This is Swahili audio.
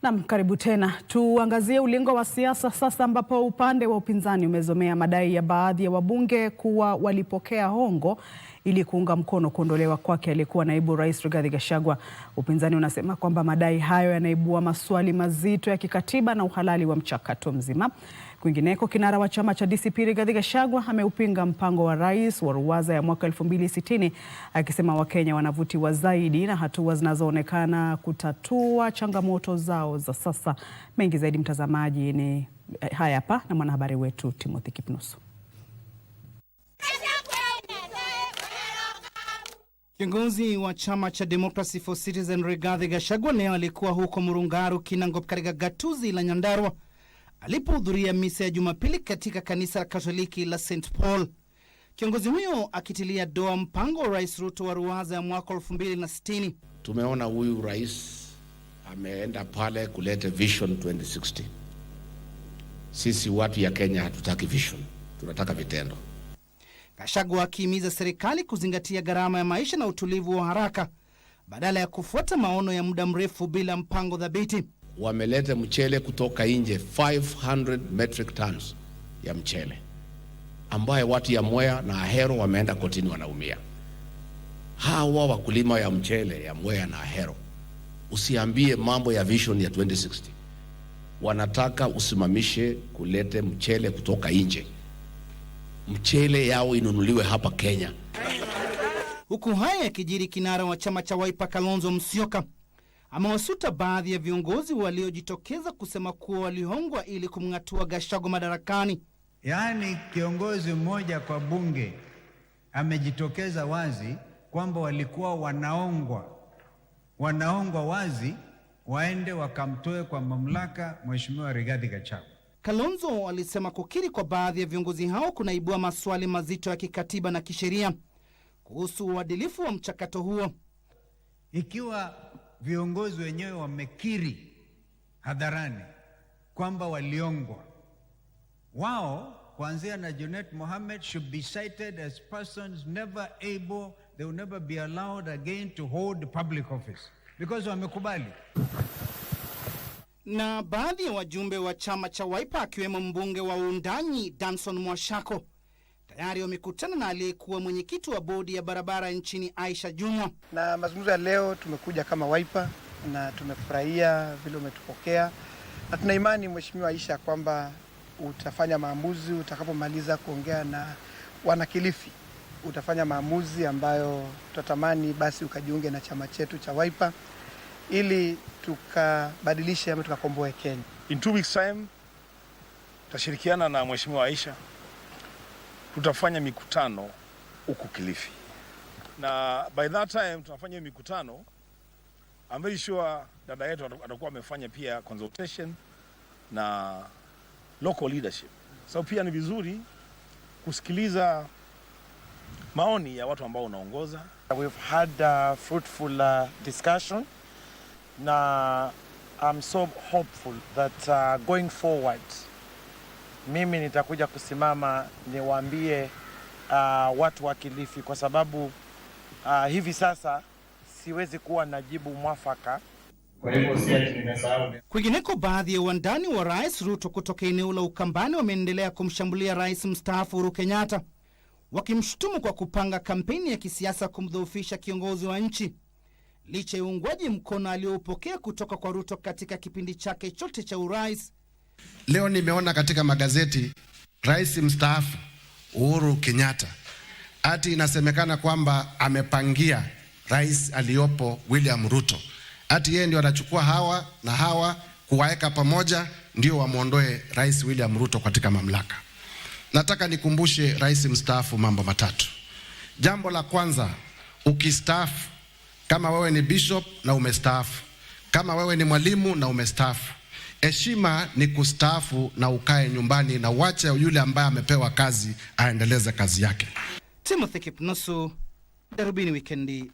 Naam, karibu tena. Tuangazie ulingo wa siasa sasa, ambapo upande wa upinzani umezomea madai ya baadhi ya wabunge kuwa walipokea hongo ili kuunga mkono kuondolewa kwake aliyekuwa naibu rais Rigathi Gachagua. Upinzani unasema kwamba madai hayo yanaibua maswali mazito ya kikatiba na uhalali wa mchakato mzima. Kwingineko, kinara wa chama cha DCP Rigathi Gachagua ameupinga mpango wa rais wa ruwaza ya mwaka 2060, akisema Wakenya wanavutiwa zaidi na hatua zinazoonekana kutatua changamoto zao za sasa. Mengi zaidi, mtazamaji, ni haya hapa na mwanahabari wetu Timothy Kipnusu. Kiongozi wa chama cha Democracy for Citizen Rigathi Gachagua leo alikuwa huko Murungaru, Kinangop katika gatuzi la Nyandarua alipohudhuria misa ya Jumapili katika kanisa la Katoliki la St. Paul. Kiongozi huyo akitilia doa mpango wa Rais Ruto wa ruwaza ya mwaka 2060. Tumeona huyu rais ameenda pale kuleta Vision 2060. Sisi watu ya Kenya hatutaki vision, tunataka vitendo. Gachagua akihimiza serikali kuzingatia gharama ya maisha na utulivu wa haraka badala ya kufuata maono ya muda mrefu bila mpango dhabiti. Wameleta mchele kutoka nje, 500 metric tons ya mchele, ambaye watu ya Mwea na Ahero wameenda kotini wanaumia. Hawa wakulima ya mchele ya Mwea na Ahero, usiambie mambo ya vision ya 2060. Wanataka usimamishe kulete mchele kutoka nje. Mchele yao inunuliwe hapa Kenya. Huku haya yakijiri, kinara wa chama cha Wiper Kalonzo Musyoka amewasuta baadhi ya viongozi waliojitokeza kusema kuwa walihongwa ili kumng'atua Gachagua madarakani. Yaani kiongozi mmoja kwa bunge amejitokeza wazi kwamba walikuwa wanaongwa wazi waende wakamtoe kwa mamlaka Mheshimiwa Rigathi Gachagua. Kalonzo alisema kukiri kwa baadhi ya viongozi hao kunaibua maswali mazito ya kikatiba na kisheria kuhusu uadilifu wa mchakato huo. Ikiwa viongozi wenyewe wamekiri hadharani kwamba waliongwa, wao kuanzia na Junet Mohammed should be cited as persons they will never be allowed again to hold public office because wamekubali. Na baadhi ya wajumbe wa chama cha Wiper akiwemo mbunge wa Undanyi Danson Mwashako tayari wamekutana na aliyekuwa mwenyekiti wa bodi ya barabara nchini Aisha Jumwa. Na mazungumzo ya leo tumekuja kama Wiper na tumefurahia vile umetupokea, na tuna imani Mheshimiwa Aisha kwamba utafanya maamuzi utakapomaliza kuongea na wanakilifi. Utafanya maamuzi ambayo tutatamani basi ukajiunge na chama chetu cha Wiper ili tukabadilishe ama tukakomboe Kenya. In 2 weeks time tutashirikiana na Mheshimiwa Aisha, tutafanya mikutano huku Kilifi, na by that time tunafanya mikutano, I'm very sure dada yetu atakuwa amefanya pia consultation na local leadership. So pia ni vizuri kusikiliza maoni ya watu ambao unaongoza. We've had a fruitful discussion. Na I'm so hopeful that going forward mimi nitakuja kusimama niwaambie watu wa Kilifi, kwa sababu hivi sasa siwezi kuwa na jibu mwafaka. Kwa hivyo si ati nimesahau. Kwingineko, baadhi ya wandani wa Rais Ruto kutoka eneo la Ukambani wameendelea kumshambulia rais mstaafu Uhuru Kenyatta, wakimshutumu kwa kupanga kampeni ya kisiasa kumdhoofisha kiongozi wa nchi licha ya uungwaji mkono aliopokea kutoka kwa Ruto katika kipindi chake chote cha urais. Leo nimeona katika magazeti rais mstaafu Uhuru Kenyatta ati inasemekana kwamba amepangia rais aliyopo William Ruto, ati yeye ndio anachukua hawa na hawa kuwaeka pamoja ndio wamuondoe rais William Ruto katika mamlaka. Nataka nikumbushe rais mstaafu mambo matatu. Jambo la kwanza, ukistaafu, kama wewe ni bishop na umestaafu, kama wewe ni mwalimu na umestaafu, heshima ni kustaafu na ukae nyumbani na uache yule ambaye amepewa kazi aendeleze kazi yake. Timothy Kipnusu, Darubini Wikendi.